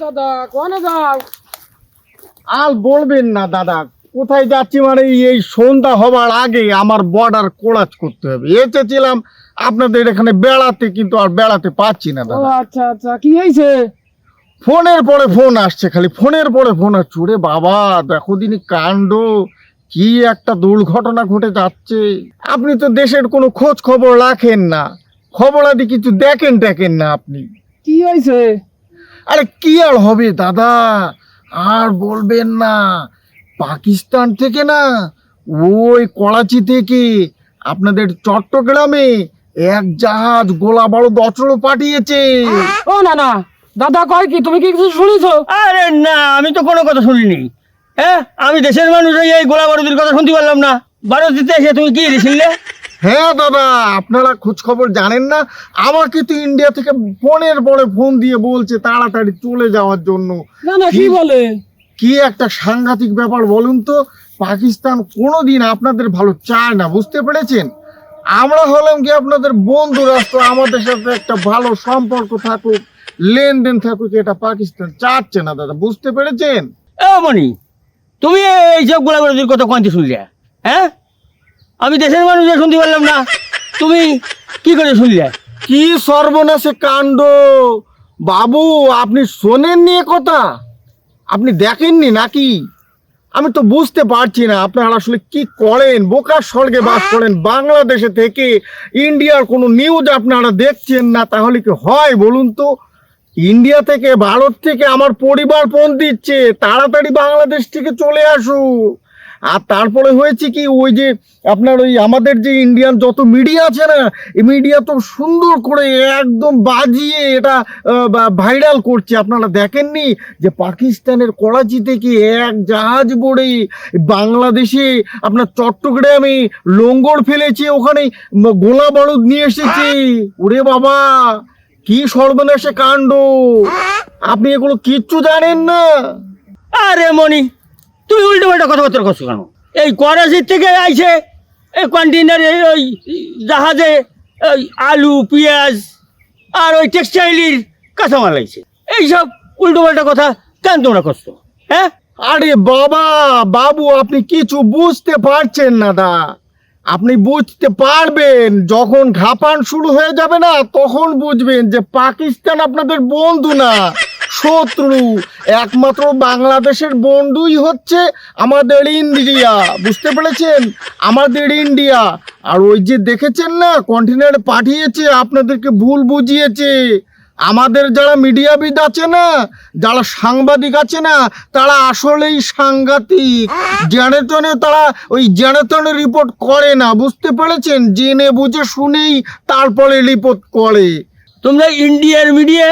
দাদা কোনে যাও? আর বলবেন না দাদা, কোথায় যাচ্ছি মানে এই সন্ধ্যা হবার আগে আমার বর্ডার কোলাজ করতে হবে। এসেছিলাম আপনাদের এখানে বেড়াতে, কিন্তু আর বেড়াতে পাচ্ছি না ও দাদা। আচ্ছা আচ্ছা, কি হয়েছে? ফোনের পরে ফোন আসছে, খালি ফোনের পরে ফোন আসছে। ওরে বাবা, দেখো দিনই কাণ্ড, কি একটা দুর্ঘটনা ঘটে যাচ্ছে। আপনি তো দেশের কোনো খোঁজ খবর রাখেন না, খবর আদি কিছু দেখেন না আপনি। কি হয়েছে? আরে কি আর হবে দাদা, আর বলবেন না। পাকিস্তান থেকে না, ওই করাচি থেকে আপনাদের চট্টগ্রামে এক জাহাজ গোলা বারুদ অস্ত্র পাঠিয়েছে। ও না না, দাদা কয় কি, তুমি কি কিছু শুনেছো? আরে না, আমি তো কোনো কথা শুনিনি। হ্যাঁ, আমি দেশের মানুষ হয়ে এই গোলা বারুদের কথা শুনতে পারলাম না। ভারতে এসে তুমি কি রেছিলে? হ্যাঁ দাদা, আপনারা খোঁজ খবর জানেন না? আমাকে তো ইন্ডিয়া থেকে ফোনের পরে ফোন দিয়ে বলছে তাড়াতাড়ি চলে যাওয়ার জন্য। না না, কি বলে? কি একটা সাংঘাতিক ব্যাপার বলুন তো। পাকিস্তান কোনোদিন আপনাদের ভালো চায় না, বুঝতে পেরেছেন? আমরা হলাম কি আপনাদের বন্ধু রাষ্ট্র, আমাদের সাথে একটা ভালো সম্পর্ক থাকুক, লেনদেন থাকুক, এটা পাকিস্তান চাচ্ছে না দাদা, বুঝতে পেরেছেন? এ মনি, তুমি এইসব গোলা বারুদের কথা কইতে শুনলে? হ্যাঁ, আমি দেশের মানুষ হয়ে শুনতে পারলাম না। তুমি কি করে শুনলে? কি সর্বনাশে কাণ্ড বাবু, আপনি শোনেননি এ কথা? আপনি দেখেননি নাকি? আমি তো বুঝতে পারছি না আপনারা আসলে কি করেন, বোকার স্বর্গে বাস করেন। বাংলাদেশে থেকে ইন্ডিয়ার কোনো নিউজ আপনারা দেখছেন না, তাহলে কি হয় বলুন তো? ইন্ডিয়া থেকে, ভারত থেকে আমার পরিবার ফোন দিচ্ছে তাড়াতাড়ি বাংলাদেশ থেকে চলে আসুক। আর তারপরে হয়েছে কি, ওই যে আপনার ওই আমাদের যে ইন্ডিয়ান যত মিডিয়া আছে না, এই মিডিয়া তো সুন্দর করে একদম বাজিয়ে এটা ভাইরাল করছে। আপনারা দেখেননি যে পাকিস্তানের করাচি থেকে এক জাহাজ বড়ে বাংলাদেশে আপনার চট্টগ্রামে লঙ্গর ফেলেছে, ওখানে গোলা বারুদ নিয়ে এসেছে। ওরে বাবা, কি সর্বনাশে কাণ্ড! আপনি এগুলো কিচ্ছু জানেন না। আরে মনি, তুমি উল্টো পাল্টা কথাবার্তা করছো কেন? এই করাচির থেকে আইছে এই কন্টেনারে, ওই জাহাজে ওই আলু পেঁয়াজ আর ওই টেক্সটাইলের কাঁচামাল আইছে। এইসব উল্টো পাল্টা কথা কেন তোমরা করছো? হ্যাঁ, আরে বাবা, বাবু আপনি কিছু বুঝতে পারছেন না দা। আপনি বুঝতে পারবেন যখন ঘাপান শুরু হয়ে যাবে না, তখন বুঝবেন যে পাকিস্তান আপনাদের বন্ধু না, শত্রু। একমাত্র বাংলাদেশের বন্ধুই হচ্ছে আমাদের ইন্ডিয়া, বুঝতে পেরেছেন? আমাদের ইন্ডিয়া। আর ওই যে দেখেছেন না, কন্টেনারে পাঠিয়েছে, আপনাদেরকে ভুল বুঝিয়েছে। আমাদের যারা মিডিয়াবিদ আছে না, যারা সাংবাদিক আছে না, তারা আসলেই সাংঘাতিক। জেনে তারা ওই জেনে রিপোর্ট করে না, বুঝতে পেরেছেন? জেনে বুঝে শুনেই তারপরে রিপোর্ট করে। তোমরা ইন্ডিয়ার মিডিয়া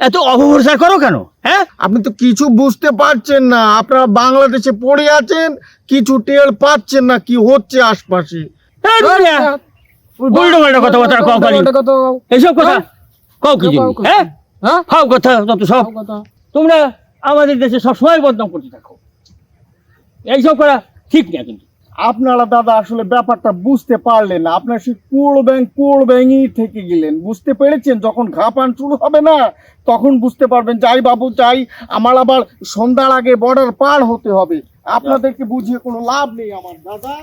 এত অপপ্রচার করো কেন? হ্যাঁ, আপনি তো কিছু বুঝতে পারছেন না, আপনারা বাংলাদেশে পড়ে আছেন, কিছু টের পাচ্ছেন না কি হচ্ছে আশপাশে। উল্টো পাল্টা কথাবার্তা কও খালি। এইসব কথা কও কি জিনিস? হ্যাঁ, হ্যাঁ, খাও কথা যত সব। তোমরা আমাদের দেশে সবসময় বদনাম করতে থাকো, এইসব করা ঠিক না কিন্তু। আপনারা দাদা আসলে ব্যাপারটা বুঝতে পারলেন না, আপনার সেই কুড় ব্যাঙই থেকে গেলেন, বুঝতে পেরেছেন? যখন ঘাপান শুরু হবে না, তখন বুঝতে পারবেন। যাই বাবু যাই, আমার আবার সন্ধ্যার আগে বর্ডার পার হতে হবে। আপনাদেরকে বুঝিয়ে কোনো লাভ নেই আমার দাদা।